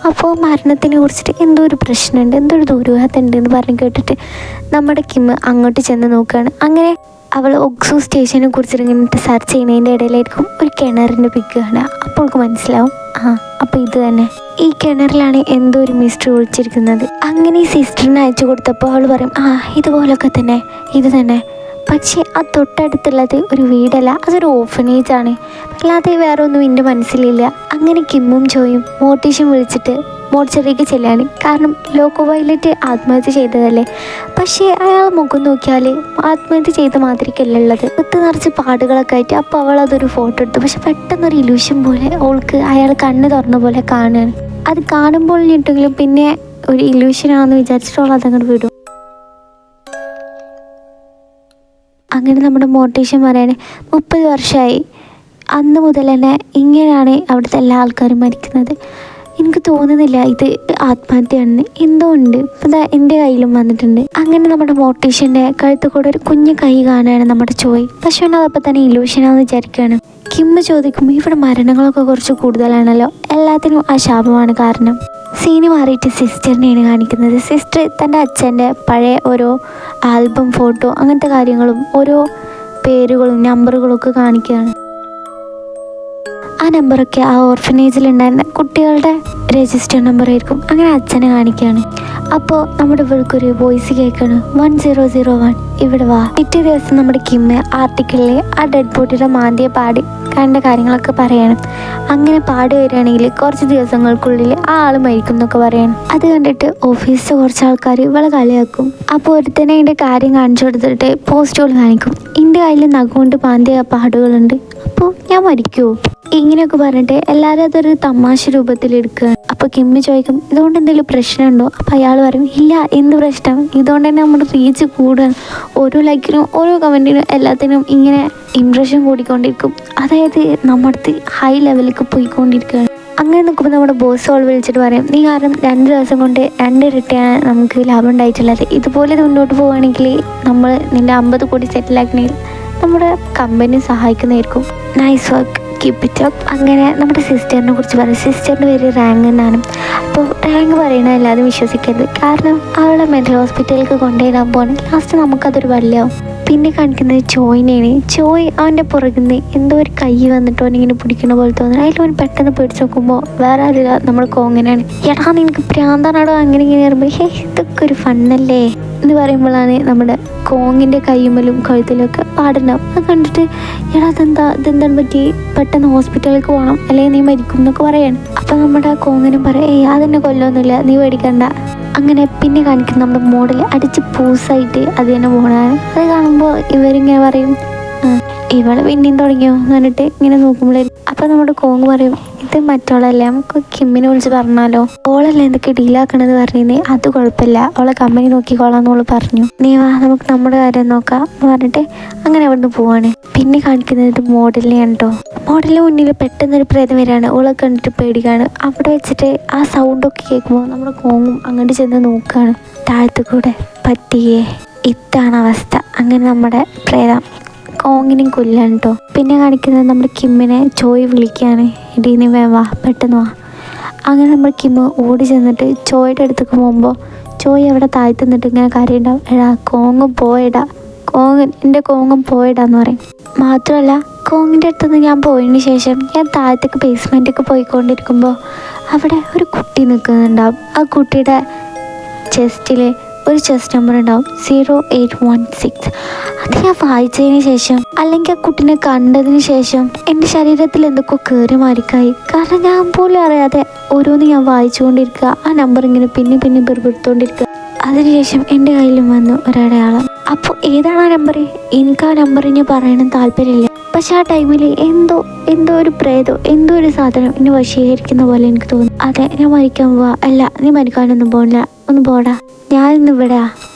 [SPEAKER 1] അപ്പോൾ മരണത്തിനെ കുറിച്ചിട്ട് എന്തോ ഒരു പ്രശ്നമുണ്ട്, എന്തോ ഒരു ദുരൂഹത ഉണ്ട് എന്ന് പറഞ്ഞ് കേട്ടിട്ട് നമ്മുടെ കിം അങ്ങോട്ട് ചെന്ന് നോക്കുകയാണ്. അങ്ങനെ അവൾ ഓക്സോ സ്റ്റേഷനെ കുറിച്ചിട്ട് ഇങ്ങനെ സെർച്ച് ചെയ്യുന്നതിൻ്റെ ഇടയിലായിരിക്കും ഒരു കിണറിൻ്റെ പിക്ക് കാണുക. അപ്പോൾ അവൾക്ക് മനസ്സിലാവും അപ്പോൾ ഇത് തന്നെ ഈ കിണറിലാണ് എന്തോ ഒരു മിസ്റ്ററി ഒളിച്ചിരിക്കുന്നത്. അങ്ങനെ ഈ സിസ്റ്ററിനെ അയച്ചു കൊടുത്തപ്പോൾ അവൾ പറയും ഇതുപോലൊക്കെ തന്നെ, ഇത് തന്നെ. പക്ഷേ ആ തൊട്ടടുത്തുള്ളത് ഒരു വീടല്ല, അതൊരു ഓർഫനേജാണ്. അല്ലാതെ വേറെ ഒന്നും എൻ്റെ മനസ്സിലില്ല. അങ്ങനെ കിമ്മും ജോയും മോട്ടീഷൻ വിളിച്ചിട്ട് മോർച്ചറിക്ക് ചെല്ലാണ്. കാരണം ലോക്കോ പൈലറ്റ് ആത്മഹത്യ ചെയ്തതല്ലേ. പക്ഷേ അയാൾ മുഖം നോക്കിയാൽ ആത്മഹത്യ ചെയ്ത മാതിരിക്കല്ലുള്ളത്, കുത്ത് നിറച്ച് പാടുകളൊക്കെ ആയിട്ട്. അപ്പോൾ അവൾ അതൊരു ഫോട്ടോ എടുത്തു. പക്ഷെ പെട്ടെന്നൊരു ഇലൂഷൻ പോലെ അവൾക്ക് അയാൾ കണ്ണ് തുറന്ന പോലെ കാണുകയാണ്. അത് കാണുമ്പോൾ ഞെട്ടെങ്കിലും പിന്നെ ഒരു ഇലൂഷനാണെന്ന് വിചാരിച്ചിട്ട് അവൾ അതങ്ങോട്ട് വിടും. അങ്ങനെ നമ്മുടെ മോട്ടിവേഷൻ പറയാണ് 30 വർഷമായി അന്ന് മുതൽ തന്നെ ഇങ്ങനെയാണ് അവിടുത്തെ എല്ലാ ആൾക്കാരും മരിക്കുന്നത്. എനിക്ക് തോന്നുന്നില്ല ഇത് ആത്മഹത്യയാണെന്ന്. എന്തോ ഉണ്ട്. ഇതാ എൻ്റെ കയ്യിലും വന്നിട്ടുണ്ട്. അങ്ങനെ നമ്മുടെ മോട്ടിവേഷൻ്റെ കഴുത്ത് കൂടെ ഒരു കുഞ്ഞു കൈ കാണുകയാണ് നമ്മുടെ ചോയ്. പക്ഷെ അതപ്പോൾ തന്നെ ഇലൂഷനാണെന്ന് വിചാരിക്കുകയാണ്. കിം ചോദിക്കുമ്പോൾ ഇവിടെ മരണങ്ങളൊക്കെ കുറച്ച് കൂടുതലാണല്ലോ, എല്ലാത്തിനും ആ ശാപമാണ് കാരണം. സീന് മാറിയിട്ട് സിസ്റ്ററിനെയാണ് കാണിക്കുന്നത്. സിസ്റ്റർ തൻ്റെ അച്ഛൻ്റെ പഴയ ഓരോ ആൽബം, ഫോട്ടോ, അങ്ങനത്തെ കാര്യങ്ങളും ഓരോ പേരുകളും നമ്പറുകളും ഒക്കെ കാണിക്കുകയാണ്. ആ നമ്പറൊക്കെ ആ ഓർഫനേജിലുണ്ടായിരുന്ന കുട്ടികളുടെ രജിസ്റ്റർ നമ്പറായിരിക്കും. അങ്ങനെ അച്ഛനെ കാണിക്കുകയാണ്. അപ്പോൾ നമ്മുടെ ഇവർക്കൊരു വോയിസ് കേൾക്കാണ്, 1001 ഇവിടെ വാ. പിറ്റേ ദിവസം നമ്മുടെ കിമ്മ് ആർട്ടിക്കിളിൽ ആ ഡെഡ് ബോഡിയുടെ മാന്തിയ പാടി കണ്ട കാര്യങ്ങളൊക്കെ പറയണം. അങ്ങനെ പാട് വരികയാണെങ്കിൽ കുറച്ച് ദിവസങ്ങൾക്കുള്ളിൽ ആ ആൾ മരിക്കും എന്നൊക്കെ പറയണം. അത് കണ്ടിട്ട് ഓഫീസിൽ കുറച്ച് ആൾക്കാർ ഇവളെ കളിയാക്കും. അപ്പോൾ ഒരുത്തനെ അതിൻ്റെ കാര്യം കാണിച്ചു കൊടുത്തിട്ട് പോസ്റ്റുകൾ കാണിക്കും. എൻ്റെ കയ്യിൽ നഖം പാന്തിയ പാടുകളുണ്ട്, അപ്പോൾ ഞാൻ മരിക്കുമോ ഇങ്ങനെയൊക്കെ പറഞ്ഞിട്ട് എല്ലാവരും അതൊരു തമാശ രൂപത്തിലെടുക്കുകയാണ്. അപ്പോൾ കിമ്മി ചോദിക്കും ഇതുകൊണ്ട് എന്തെങ്കിലും പ്രശ്നമുണ്ടോ? അപ്പോൾ അയാൾ പറയും ഇല്ല, എന്ത് പ്രശ്നം, ഇതുകൊണ്ട് തന്നെ നമ്മുടെ റീച്ച് കൂടുകയാണ്. ഓരോ ലൈക്കിനും ഓരോ കമൻറ്റിനും എല്ലാത്തിനും ഇങ്ങനെ ഇംപ്രഷൻ കൂടിക്കൊണ്ടിരിക്കും. അതായത് നമ്മുടെ ഹൈ ലെവലിലേക്ക് പോയിക്കൊണ്ടിരിക്കുകയാണ്. അങ്ങനെ നിൽക്കുമ്പോൾ നമ്മുടെ ബോസ് ഓൾ വിളിച്ചിട്ട് പറയും നീ കാരണം 2 ദിവസം കൊണ്ട് 2 ഇരട്ടിയാണ് നമുക്ക് ലാഭം ഉണ്ടായിട്ടുള്ളത്. ഇതുപോലെ മുന്നോട്ട് പോവുകയാണെങ്കിൽ നമ്മൾ നിൻ്റെ 50 കോടി സെറ്റിലാക്കണമെങ്കിൽ നമ്മുടെ കമ്പനി സഹായിക്കുന്നതായിരിക്കും. Nice work, keep it up. അങ്ങനെ നമ്മുടെ സിസ്റ്ററിനെ കുറിച്ച് പറയും. സിസ്റ്ററിൻ്റെ പേര് റാങ്ക് എന്നാണ്. അപ്പോൾ റാങ്ക് പറയണ എല്ലാവരും വിശ്വസിക്കരുത്. കാരണം അവളെ മെൻ്റൽ ഹോസ്പിറ്റലിലേക്ക് കൊണ്ടുപോയിടാൻ പോകണം. ലാസ്റ്റ് നമുക്കതൊരു വള്ളിയാവും. പിന്നെ കാണിക്കുന്നത് ചോയിനെയാണ്. ചോയ് അവൻ്റെ പുറകിൽ നിന്ന് എന്തോ ഒരു കൈ വന്നിട്ട് അവനിങ്ങനെ പിടിക്കണ പോലെ തോന്നുന്നു. അതിലവൻ പെട്ടെന്ന് പിടിച്ച് നോക്കുമ്പോൾ വേറെ ആരില്ല, നമ്മുടെ കോങ്ങനാണ്. എടാ നിനക്ക് പ്രാന്താണോ അങ്ങനെ ഇങ്ങനെ പറയുമ്പോൾ ഇതൊക്കെ ഒരു ഫണ്ണല്ലേ എന്ന് പറയുമ്പോഴാണ് നമ്മുടെ കോങ്ങിൻ്റെ കൈയുമ്മലും കഴുത്തിലൊക്കെ പാടുണ്ടാവും. അത് കണ്ടിട്ട് ഇതെന്താണ് പറ്റി, പെട്ടെന്ന് ഹോസ്പിറ്റലിലേക്ക് പോകണം അല്ലെങ്കിൽ നീ മരിക്കും എന്നൊക്കെ പറയാണ്. അപ്പോൾ നമ്മുടെ കോങ്ങിനും പറയും അതെന്നെ കൊല്ലമൊന്നുമില്ല, നീ പേടിക്കണ്ട. അങ്ങനെ പിന്നെ കാണിക്കുന്ന നമ്മുടെ മോഡൽ അടിച്ച് പൂസായിട്ട് അത് തന്നെ പോകണതാണ്. അത് കാണുമ്പോൾ ഇവരിങ്ങനെ പറയും ഇവളെ പിന്നെയും തുടങ്ങിയോ എന്ന് പറഞ്ഞിട്ട് ഇങ്ങനെ നോക്കുമ്പോഴായിരിക്കും. അപ്പോൾ നമ്മുടെ കോങ് പറയും ഇത് മറ്റോളല്ലേ, നമുക്ക് കിമ്മിനെ വിളിച്ച് പറഞ്ഞാലോ, ഓളല്ലേ എന്തൊക്കെ ഡീലാക്കണമെന്ന് പറഞ്ഞേ, അത് കുഴപ്പമില്ല, അവളെ കമ്പനി നോക്കിക്കോളാന്നോള് പറഞ്ഞു, നീ വാ നമുക്ക് നമ്മുടെ കാര്യം നോക്കാം എന്ന് പറഞ്ഞിട്ട് അങ്ങനെ അവിടുന്ന് പോവാണ്. പിന്നെ കാണിക്കുന്നത് മോഡലിനെയാണ് കേട്ടോ. മോഡലിന് മുന്നിൽ പെട്ടെന്നൊരു പ്രേതം വരികയാണ്. ഓളെ കണ്ടിട്ട് പേടിക്കാണ്. അവിടെ വെച്ചിട്ട് ആ സൗണ്ടൊക്കെ കേൾക്കുമ്പോൾ നമ്മുടെ കോങ്ങും അങ്ങോട്ട് ചെന്ന് നോക്കുകയാണ്. താഴത്തു കൂടെ പറ്റിയേ, ഇതാണ് അവസ്ഥ. അങ്ങനെ നമ്മുടെ പ്രേതം കോങ്ങിനെയും കൊല്ലാണ് കേട്ടോ. പിന്നെ കാണിക്കുന്നത് നമ്മുടെ കിമ്മിനെ ചോയ് വിളിക്കുകയാണ്, ഇടീ നീ വാ പെട്ടെന്ന് വാ. അങ്ങനെ നമ്മൾ കിമ്മ് ഓടി ചെന്നിട്ട് ചോയുടെ അടുത്തേക്ക് പോകുമ്പോൾ ചോയ് അവിടെ താഴ്ത്തു നിന്നിട്ട് ഇങ്ങനെ കാര്യമുണ്ടാവും, എടാ കോങ്ങും പോയടാ, എൻ്റെ കോങ്ങും പോയടാന്ന് പറയും. മാത്രമല്ല കോങ്ങിൻ്റെ അടുത്തുനിന്ന് ഞാൻ പോയതിന് ശേഷം ഞാൻ താഴത്തേക്ക് ബേസ്മെൻറ്റൊക്കെ പോയിക്കൊണ്ടിരിക്കുമ്പോൾ അവിടെ ഒരു കുട്ടി നിൽക്കുന്നുണ്ടാവും. ആ കുട്ടിയുടെ ചെസ്റ്റിൽ ഒരു ചെസ്റ്റ് നമ്പർ ഉണ്ടാവും 0816. അത് ഞാൻ വായിച്ചതിന് ശേഷം അല്ലെങ്കിൽ ആ കുട്ടീനെ കണ്ടതിന് ശേഷം എൻ്റെ ശരീരത്തിൽ എന്തൊക്കെ കയറി മാറിക്കായി. കാരണം ഞാൻ പോലും അറിയാതെ ഓരോന്ന് ഞാൻ വായിച്ചുകൊണ്ടിരിക്കുക. ആ നമ്പർ ഇങ്ങനെ പിന്നെ പിറുപിറുത്തോണ്ടിരിക്കുക. അതിനുശേഷം എൻ്റെ കയ്യിലും വന്നു ഒരടയാളം. അപ്പോൾ ഏതാണ് ആ നമ്പർ? എനിക്ക് ആ നമ്പർ ഞാൻ പറയണം താല്പര്യമില്ല. പക്ഷെ ആ ടൈമിൽ എന്തോ ഒരു പ്രേതോ എന്തോ ഒരു സാധനം എന്നെ വശീകരിക്കുന്ന പോലെ എനിക്ക് തോന്നി. അതെ, ഞാൻ മരിക്കാൻ പോവാ. അല്ല, നീ മരിക്കാനൊന്നും പോകില്ല, ഒന്ന് പോടാ, ഞാനിന്ന് ഇവിടെയാ.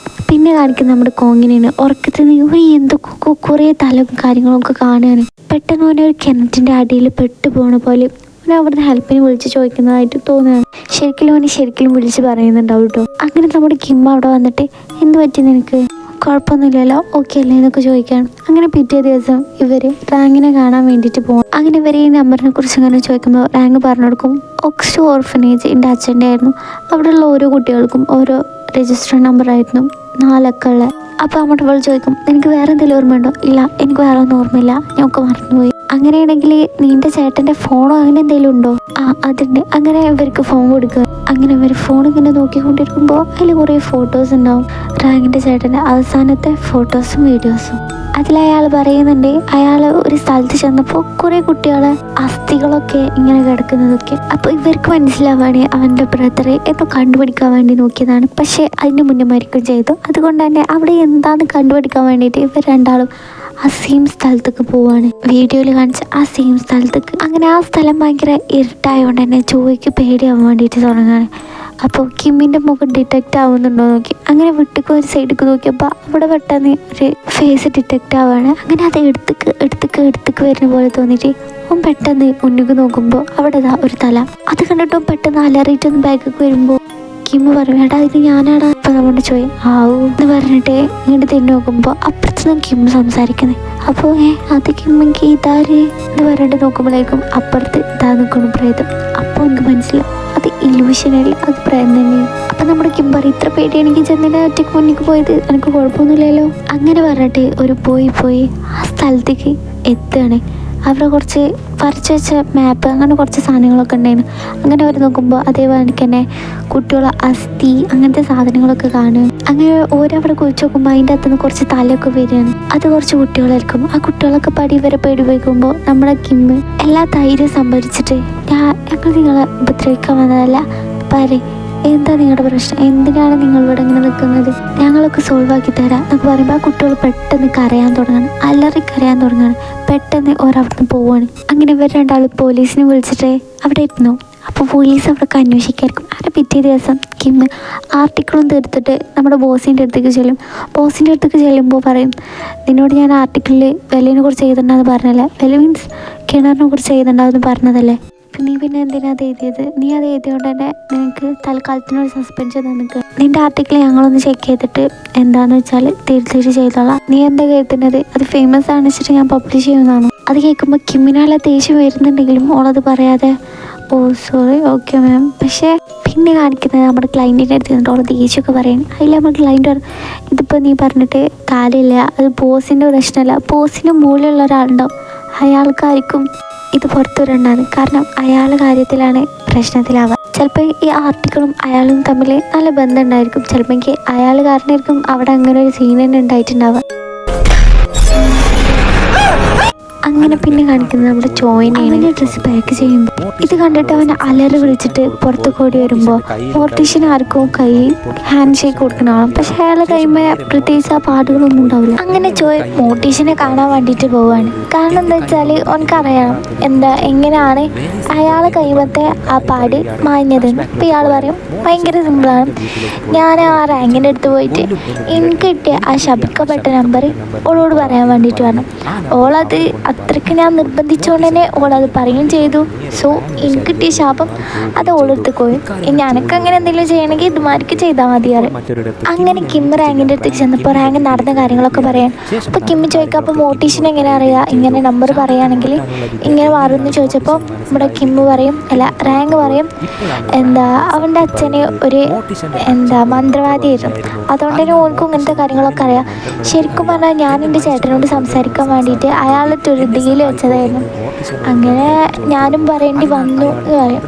[SPEAKER 1] പിന്നെ കാണിക്കുന്ന നമ്മുടെ കോങ്ങിനാണ് ഉറക്കത്തിൽ നിന്ന് എന്തോ കുറേ തലവും കാര്യങ്ങളൊക്കെ കാണുകയാണ്. പെട്ടെന്ന് ഓനെ ഒരു കിണറ്റിൻ്റെ അടിയിൽ പെട്ടു പോണ പോലെ ഓനെ അവിടുന്ന് ഹെൽപ്പിന് വിളിച്ച് ചോദിക്കുന്നതായിട്ട് തോന്നുകയാണ്. ശരിക്കും വിളിച്ച് പറയുന്നുണ്ടാവും കേട്ടോ. അങ്ങനെ നമ്മുടെ കിം അവിടെ വന്നിട്ട് എന്ത് പറ്റി നിനക്ക്, കുഴപ്പമൊന്നുമില്ലല്ലോ, ഓക്കെ അല്ലേ എന്നൊക്കെ ചോദിക്കുകയാണ്. അങ്ങനെ പിറ്റേ ദിവസം ഇവർ റാങ്കിനെ കാണാൻ വേണ്ടിയിട്ട് പോകും. അങ്ങനെ ഇവർ ഈ നമ്പറിനെ കുറിച്ച് അങ്ങനെ ചോദിക്കുമ്പോൾ റാങ്ക് പറഞ്ഞു കൊടുക്കും ഓക്സ്ഫോർഡ് ഓർഫനേജ് എൻ്റെ അച്ഛൻ്റെ ആയിരുന്നു. അവിടെയുള്ള ഓരോ കുട്ടികൾക്കും ഓരോ രജിസ്റ്റർ നമ്പറായിരുന്നു 4 അക്കമുള്ള. അപ്പോൾ അങ്ങോട്ട് ഇവൾ ചോദിക്കും നിനക്ക് വേറെ എന്തെങ്കിലും ഓർമ്മയുണ്ടോ? ഇല്ല, എനിക്ക് വേറെ ഒന്നും ഓർമ്മയില്ല, ഞങ്ങൾക്ക് മറന്നുപോയി. അങ്ങനെയാണെങ്കിൽ നിൻ്റെ ചേട്ടൻ്റെ ഫോണോ അങ്ങനെ എന്തെങ്കിലും ഉണ്ടോ? ആ, അതുണ്ട്. അങ്ങനെ ഇവർക്ക് ഫോൺ കൊടുക്കുക. അങ്ങനെ ഇവർ ഫോൺ ഇങ്ങനെ നോക്കിക്കൊണ്ടിരിക്കുമ്പോൾ അതിൽ കുറേ ഫോട്ടോസ് ഉണ്ടാവും. റാങ്കിൻ്റെ ചേട്ടൻ്റെ അവസാനത്തെ ഫോട്ടോസും വീഡിയോസും. അതിലയാൾ പറയുന്നുണ്ട് അയാൾ ഒരു സ്ഥലത്ത് ചെന്നപ്പോൾ കുറേ കുട്ടികളെ അസ്ഥികളൊക്കെ ഇങ്ങനെ കിടക്കുന്നതൊക്കെ. അപ്പോൾ ഇവർക്ക് മനസ്സിലാവാണ് അവൻ്റെ ബ്രദറെ എന്തോ കണ്ടുപിടിക്കാൻ വേണ്ടി നോക്കിയതാണ്. പക്ഷേ അതിന് മുന്നേ മരിക്കുകയും ചെയ്തു. അതുകൊണ്ട് തന്നെ അവിടെ എന്താണെന്ന് കണ്ടുപിടിക്കാൻ വേണ്ടിയിട്ട് ഇവർ രണ്ടാളും ആ സെയിം സ്ഥലത്തേക്ക് പോവാണ്. വീഡിയോയിൽ കാണിച്ച ആ സെയിം സ്ഥലത്തേക്ക്. അങ്ങനെ ആ സ്ഥലം ഭയങ്കര ഇരുട്ടായതുകൊണ്ട് തന്നെ ജോയിക്ക് പേടിയാവാൻ വേണ്ടിയിട്ട് തുടങ്ങാണ്. അപ്പോൾ കിമ്മിൻ്റെ മുഖം ഡിറ്റക്റ്റ് ആവുന്നുണ്ടോ നോക്കി അങ്ങനെ വിട്ടിക്ക് ഒരു സൈഡിലേക്ക് നോക്കിയപ്പോൾ അവിടെ പെട്ടെന്ന് ഒരു ഫേസ് ഡിറ്റക്റ്റ് ആവുകയാണ്. അങ്ങനെ അത് എടുത്തേക്ക് വരുന്ന പോലെ തോന്നിയിട്ട് അവൻ പെട്ടെന്ന് മുന്നിക്ക് നോക്കുമ്പോൾ അവിടെ ഒരു തല. അത് കണ്ടിട്ട് പെട്ടെന്ന് അലറിയിട്ടൊന്ന് ബാക്കിലേക്ക് വരുമ്പോൾ കിമ്മ് പറയും എടാ ഇത് ഞാനാടാ. അപ്പം നമ്മുടെ ചോയ് ആവൂ എന്ന് പറഞ്ഞിട്ട് ഇങ്ങോട്ട് തിരിഞ്ഞു നോക്കുമ്പോൾ അപ്പുറത്തുനിന്ന് കിമ്മ് സംസാരിക്കുന്നത്. അപ്പോൾ അത് കിമ്മിക്ക് ഇതാര് എന്ന് പറഞ്ഞിട്ട് നോക്കുമ്പോഴേക്കും അപ്പുറത്ത് ഇതാ നിൽക്കണം പ്രേതം. അപ്പോൾ എനിക്ക് മനസ്സിലാവും അത് ഇല്യൂഷനല്ല, അത് പ്രേതം തന്നെയാണ്. അപ്പം നമ്മുടെ കിം പറയും ഇത്ര പേടിയാണെങ്കിൽ ചെന്നിട്ട് ഒറ്റയ്ക്ക് മുന്നിക്ക് പോയത് എനിക്ക് കുഴപ്പമൊന്നുമില്ലല്ലോ. അങ്ങനെ പറഞ്ഞിട്ട് ഒരു പോയി ആ സ്ഥലത്തേക്ക് എത്തുകയാണ്. അവിടെ കുറച്ച് വരച്ച് വെച്ച മാപ്പ് അങ്ങനെ കുറച്ച് സാധനങ്ങളൊക്കെ ഉണ്ടായിരുന്നു. അങ്ങനെ അവർ നോക്കുമ്പോൾ അതേപോലെ തന്നെ കുട്ടികളെ അസ്ഥി അങ്ങനത്തെ സാധനങ്ങളൊക്കെ കാണും. അങ്ങനെ ഓരവിടെ കുഴിച്ച് നോക്കുമ്പോൾ അതിൻ്റെ അകത്തുനിന്ന് കുറച്ച് തലയൊക്കെ വരികയാണ്. അത് കുറച്ച് കുട്ടികളായിരിക്കും. ആ കുട്ടികളൊക്കെ പടി വരെ പേടി വയ്ക്കുമ്പോൾ നമ്മുടെ കിമ്മ് എല്ലാ ധൈര്യം സംഭരിച്ചിട്ട് ഞങ്ങൾ നിങ്ങളെ ഉപദ്രവിക്കാൻ വന്നതല്ല, പറയും എന്താ നിങ്ങളുടെ പ്രശ്നം, എന്തിനാണ് നിങ്ങൾ ഇവിടെ ഇങ്ങനെ നിൽക്കുന്നത്, ഞങ്ങളൊക്കെ സോൾവ് ആക്കി തരാം എന്നൊക്കെ പറയുമ്പോൾ ആ കുട്ടികൾ പെട്ടെന്ന് കരയാൻ തുടങ്ങുകയാണ്. പെട്ടെന്ന് ഓരവിടുന്ന് പോവാണ്. അങ്ങനെ ഇവർ രണ്ടാളും പോലീസിനെ വിളിച്ചിട്ട് അവിടെ ഇരുന്നു. അപ്പോൾ പോലീസ് അവിടെയൊക്കെ അന്വേഷിക്കായിരിക്കും. അങ്ങനെ പിറ്റേ ദിവസം കിമ്മ് ആർട്ടിക്കിളും തീർത്തിട്ട് നമ്മുടെ ബോസിൻ്റെ അടുത്തേക്ക് ചെല്ലുമ്പോൾ പറയും നിന്നോട് ഞാൻ ആർട്ടിക്കിളിൽ വെല്ലിനെ കുറിച്ച് എഴുതണ്ടെന്ന് പറഞ്ഞല്ലേ, വെല്ലി മീൻസ് കിണറിനെ കുറിച്ച് എഴുതണ്ടാവെന്ന് പറഞ്ഞതല്ലേ, നീ പിന്നെ എന്തിനാ അത് എഴുതിയത്, നീ അത് എഴുതിയോണ്ട് തന്നെ നിനക്ക് തൽക്കാലത്തിനൊരു സസ്പെൻഷൻ നിനക്ക്, നിൻ്റെ ആർട്ടിക്കിൾ ഞങ്ങളൊന്ന് ചെക്ക് ചെയ്തിട്ട് എന്താണെന്ന് വെച്ചാൽ തിരിച്ച് ചെയ്തോളാം, നീ എന്താ കേൾക്കുന്നത് അത് ഫേമസ് ആണ് വെച്ചിട്ട് ഞാൻ പബ്ലിഷ് ചെയ്യുന്നതാണോ. അത് കേൾക്കുമ്പോൾ കിമ്മിനാലെ ദേഷ്യം വരുന്നുണ്ടെങ്കിലും ഓളത് പറയാതെ ഓ സോറി ഓക്കെ മാം. പക്ഷേ പിന്നെ കാണിക്കുന്നത് നമ്മുടെ ക്ലൈൻറ്റിൻ്റെ അടുത്ത് നിന്നിട്ട് ഓളെ ദേഷ്യമൊക്കെ പറയണം. അതിൽ നമ്മുടെ ക്ലൈൻറ്റ് പറയും ഇതിപ്പോൾ നീ പറഞ്ഞിട്ട് കാര്യമില്ല, അത് ബോസിൻ്റെ പ്രശ്നമല്ല, ബോസിൻ്റെ മുകളിലുള്ള ഒരാളുണ്ടാവും അയാൾക്കായിരിക്കും ഇത് പുറത്തു വരണ്ടാണ്, കാരണം അയാളുടെ കാര്യത്തിലാണ് പ്രശ്നത്തിലാവുക. ചിലപ്പോൾ ഈ ആർട്ടിക്കിളും അയാളും തമ്മിൽ നല്ല ബന്ധം ഉണ്ടായിരിക്കും, ചിലപ്പോൾ എനിക്ക് അയാൾ കാരണമായിരിക്കും അവിടെ അങ്ങനെ ഒരു സീൻ തന്നെ ഉണ്ടായിട്ടുണ്ടാവുക. അങ്ങനെ പിന്നെ കാണിക്കുന്നത് നമ്മുടെ ചോയിനെ ഡ്രസ്സ് പാക്ക് ചെയ്യുമ്പോൾ ഇത് കണ്ടിട്ട് അവൻ അലറി വിളിച്ചിട്ട് പുറത്ത് കൂടി വരുമ്പോൾ മോർട്ടീഷ്യൻ ആർക്കും കൈ ഹാൻഡ് ഷേക്ക് കൊടുക്കണമാണ്. പക്ഷെ അയാളെ കൈമേ പ്രത്യേകിച്ച് ആ പാടുകളൊന്നും ഉണ്ടാവില്ല. അങ്ങനെ ചോയ് മോർട്ടീഷ്യനെ കാണാൻ വേണ്ടിയിട്ട് പോവുകയാണ്. കാരണം എന്താ വെച്ചാൽ ഓനക്കറിയണം എങ്ങനെയാണ് അയാളെ കൈമത്തെ ആ പാട് മാഞ്ഞത്. അപ്പോൾ ഇയാൾ പറയും ഭയങ്കര സിമ്പിളാണ്, ഞാൻ ആ റാങ്കിൻ്റെ അടുത്ത് പോയിട്ട് എനിക്ക് കിട്ടിയ ആ ശപിക്കപ്പെട്ട നമ്പർ ഓളോട് പറയാൻ വേണ്ടിയിട്ട് പറഞ്ഞു. ഓളത് അത്രയ്ക്ക് ഞാൻ നിർബന്ധിച്ചുകൊണ്ട് തന്നെ ഓളത് പറയുകയും ചെയ്തു. സോ എനിക്ക് കിട്ടിയ ശാപം അത് ഓളെടുത്ത് പോയി. ഇനി എനക്ക് അങ്ങനെ എന്തെങ്കിലും ചെയ്യണമെങ്കിൽ ഇതുമാർക്ക് ചെയ്താൽ മതിയാറ്. അങ്ങനെ കിം റാങ്കിൻ്റെ അടുത്തേക്ക് ചെന്നപ്പോൾ റാങ്ക് നടന്ന കാര്യങ്ങളൊക്കെ പറയാൻ. അപ്പോൾ കിമ്മി ചോദിക്കുക അപ്പോൾ മോട്ടീഷ്യൻ എങ്ങനെ അറിയാം ഇങ്ങനെ നമ്പർ പറയുകയാണെങ്കിൽ ഇങ്ങനെ മാറുമെന്ന് ചോദിച്ചപ്പോൾ നമ്മുടെ കിമ്മ് പറയും റാങ്ക് പറയും അവൻ്റെ അച്ഛന് ഒരു മന്ത്രവാദിയായിരുന്നു, അതുകൊണ്ട് തന്നെ ഓർക്കും ഇങ്ങനത്തെ കാര്യങ്ങളൊക്കെ അറിയാം. ശരിക്കും പറഞ്ഞാൽ ഞാൻ എൻ്റെ ചേട്ടനോട് സംസാരിക്കാൻ വേണ്ടിയിട്ട് അയാളിട്ട് ഒരു ഡീല് വെച്ചതായിരുന്നു. അങ്ങനെ ഞാനും പറയേണ്ടി വന്നു എന്ന് പറയും.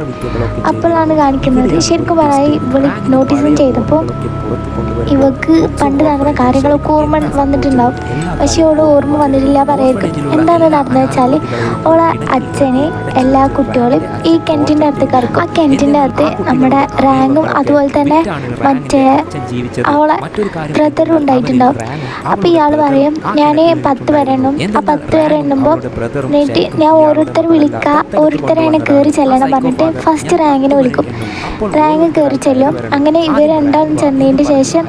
[SPEAKER 1] അപ്പോഴാണ് കാണിക്കുന്നത് ശരിക്കും പറയാൻ ഇവള് നോട്ടീസും ചെയ്തപ്പോൾ ഇവക്ക് പണ്ട് നടന്ന കാര്യങ്ങളൊക്കെ ഓർമ്മ വന്നിട്ടുണ്ടാവും. പക്ഷെ അവൾ ഓർമ്മ വന്നിട്ടില്ല പറയായിരിക്കും. എന്താണ് നടന്നത് വെച്ചാൽ അവളെ അച്ഛന് എല്ലാ കുട്ടികളും ഈ കിണറ്റിൻ്റെ അടുത്ത് കറക്കും. ആ കിണറ്റിൻ്റെ അടുത്ത് നമ്മുടെ റാങ്കും അതുപോലെ തന്നെ മറ്റേ അവളെ ബ്രദറും ഉണ്ടായിട്ടുണ്ടാവും. അപ്പോൾ ഇയാൾ പറയും ഞാൻ 10 വരെ എണ്ണും. ആ 10 വരെ എണ്ണുമ്പോൾ എന്നിട്ട് ഞാൻ ഓരോരുത്തർ വിളിക്കുക, ഓരോരുത്തരാണ് കയറി ചെല്ലണം പറഞ്ഞിട്ട് ഫസ്റ്റ് റാങ്കിനെ വിളിക്കും. റാങ്ക് കയറി ചെല്ലും. അങ്ങനെ ഇവർ രണ്ടാളും ചെന്നതിൻ്റെ ശേഷം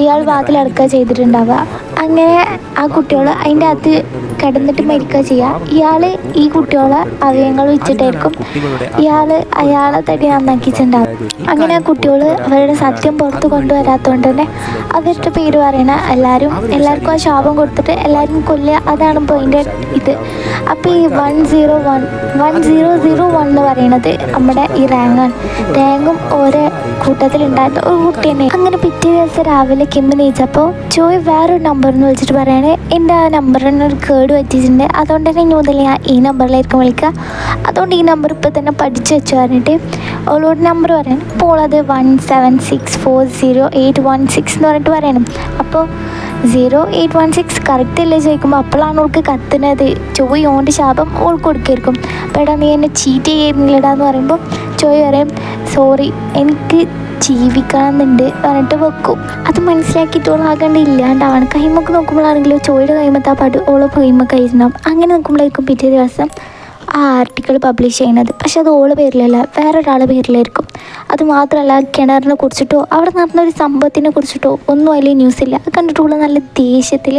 [SPEAKER 1] ഇയാൾ വാതിലടക്കുക ചെയ്തിട്ടുണ്ടാവുക. അങ്ങനെ ആ കുട്ടികൾ അതിൻ്റെ അകത്ത് കിടന്നിട്ട് മരിക്കുക ചെയ്യുക. ഇയാൾ ഈ കുട്ടികളെ അവയവങ്ങൾ വെച്ചിട്ടായിരിക്കും അയാളെ തടി നന്നാക്കിയിട്ടുണ്ടാവും. അങ്ങനെ ആ കുട്ടികൾ അവരുടെ സത്യം പുറത്ത് കൊണ്ടുവരാത്തതുകൊണ്ട് തന്നെ അവരുടെ പേര് പറയണ എല്ലാവർക്കും ആ ശാപം കൊടുത്തിട്ട് എല്ലാവരും കൊല്ലുക. അതാണ് പോയിൻ്റെ ഇത്. അപ്പോൾ ഈ 1001 എന്ന് പറയുന്നത് നമ്മുടെ ഈ റാങ്കും ഓരോ കൂട്ടത്തിലുണ്ടായിരുന്ന ഒരു കുട്ടി തന്നെ. അങ്ങനെ പിറ്റേ ദിവസം രാവിലെ കിമ്മ് നീച്ചപ്പോൾ ജോയ് വേറൊരു നമ്പറിന് വിളിച്ചിട്ട് പറയാണ് എൻ്റെ ആ നമ്പറിന് ഒരു കേട് പറ്റിയിട്ടുണ്ട്, അതുകൊണ്ട് തന്നെ ഇനി മുതൽ ഞാൻ ഈ നമ്പറിലായിരിക്കും വിളിക്കുക, അതുകൊണ്ട് ഈ നമ്പർ ഇപ്പോൾ തന്നെ പഠിച്ചു വെച്ചു പറഞ്ഞിട്ട് അവളോട് നമ്പർ പറയണം. അപ്പോൾ അത് 176408116 എന്ന് പറഞ്ഞിട്ട് പറയണം. അപ്പോൾ 0816 കറക്റ്റ് അല്ലേ ചോദിക്കുമ്പോൾ അപ്പോഴാണ് അവൾക്ക് കത്തുന്നത്. ചോയ് ഓൻ്റെ ശാപം ഓൾ കൊടുക്കായിരിക്കും. അപ്പോൾ എടാ നീ എന്നെ ചീറ്റ് ചെയ്യുന്നില്ലടാന്ന് പറയുമ്പോൾ ചോയ് പറയും സോറി എനിക്ക് ജീവിക്കണമെന്നുണ്ട് പറഞ്ഞിട്ട് വെക്കും. അത് മനസ്സിലാക്കിയിട്ടോളാകേണ്ട ഇല്ലാണ്ടാവണം. കൈമൊക്കെ നോക്കുമ്പോഴാണെങ്കിലും ചോയുടെ കൈമത്ത് ആ പട് ഓളോ കൈമ കഴിച്ചിട്ടുണ്ടാവും. അങ്ങനെ നോക്കുമ്പോഴായിരിക്കും പിറ്റേ ദിവസം ആ ആർട്ടിക്കിൾ പബ്ലിഷ് ചെയ്യുന്നത്. പക്ഷെ അത് ഓളെ പേരിലല്ല, വേറൊരാളുടെ പേരിലായിരിക്കും. അതുമാത്രമല്ല കിണറിനെ കുറിച്ചിട്ടോ അവിടെ നടന്നൊരു സംഭവത്തിനെ കുറിച്ചിട്ടോ ഒന്നും അതിൽ ന്യൂസില്ല. അത് കണ്ടിട്ടുള്ള നല്ല ദേഷ്യത്തിൽ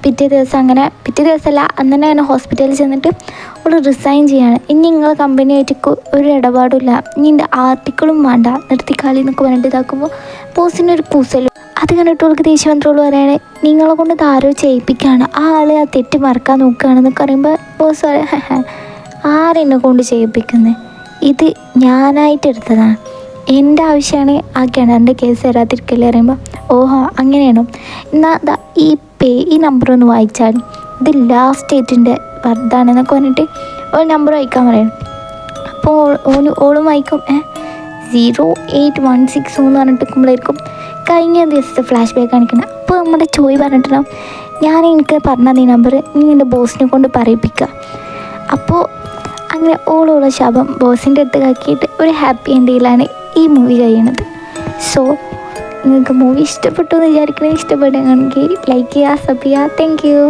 [SPEAKER 1] പിറ്റേ ദിവസമല്ല അന്ന് തന്നെ ഞാൻ ഹോസ്പിറ്റലിൽ ചെന്നിട്ട് അവൾ റിസൈൻ ചെയ്യാണ്. ഇനി നിങ്ങളെ കമ്പനിയായിട്ട് ഒരു ഇടപാടില്ല, ഇനി എൻ്റെ ആർട്ടിക്കിളും വേണ്ട, നിർത്തിക്കാളി എന്നൊക്കെ പറഞ്ഞിട്ട് ഇതാക്കുമ്പോൾ ബോസിനൊരു കൂസലും. അത് കണ്ടിട്ട് അവൾക്ക് ദേഷ്യം വന്നിട്ടുള്ളൂ പറയാണ് നിങ്ങളെ കൊണ്ട് ഇത് ആരോ ചെയ്യിപ്പിക്കുകയാണ്, ആ ആൾ ആ തെറ്റ് മറക്കാൻ നോക്കുകയാണെന്നൊക്കെ പറയുമ്പോൾ ബോസ് പറയാം ആരെന്നെ കൊണ്ട് ചെയ്യിപ്പിക്കുന്നത്, ഇത് ഞാനായിട്ട് എടുത്തതാണ്, എൻ്റെ ആവശ്യമാണ് ആ കിണറിൻ്റെ കേസ് തരാതിരിക്കല്ലേ പറയുമ്പോൾ ഓഹോ അങ്ങനെയാണോ, എന്നാൽ ഈ നമ്പറൊന്ന് വായിച്ചാൽ ഇത് ലാസ്റ്റ് ഡേറ്റിൻ്റെ വർദ്ധാണെന്നൊക്കെ പറഞ്ഞിട്ട് ഒരു നമ്പർ വായിക്കാൻ പറയണം. അപ്പോൾ ഓളും വായിക്കും 0816 എന്ന് പറഞ്ഞിട്ട് നിൽക്കുമ്പോഴായിരിക്കും കഴിഞ്ഞ ദിവസത്തെ ഫ്ലാഷ് ബാക്ക് കാണിക്കുന്നത്. അപ്പോൾ നമ്മുടെ ചോയ് പറഞ്ഞിട്ടുണ്ടാവും ഞാൻ എനിക്ക് പറഞ്ഞ ഈ നമ്പർ നീ എൻ്റെ ബോസിനെ കൊണ്ട് പറയിപ്പിക്കുക. അപ്പോൾ അങ്ങനെ ഓളോള ശാപം ബോസിൻ്റെ അടുത്ത് ആക്കിയിട്ട് ഒരു ഹാപ്പി എൻഡിലാണ് ഈ മൂവി കഴിയണത്. സോ നിങ്ങൾക്ക് മൂവി ഇഷ്ടപ്പെട്ടു എന്ന് വിചാരിക്കണേ, ഇഷ്ടപ്പെടുകയാണെങ്കിൽ ലൈക്ക് ചെയ്യുക, സബ് ചെയ്യുക. Thank you.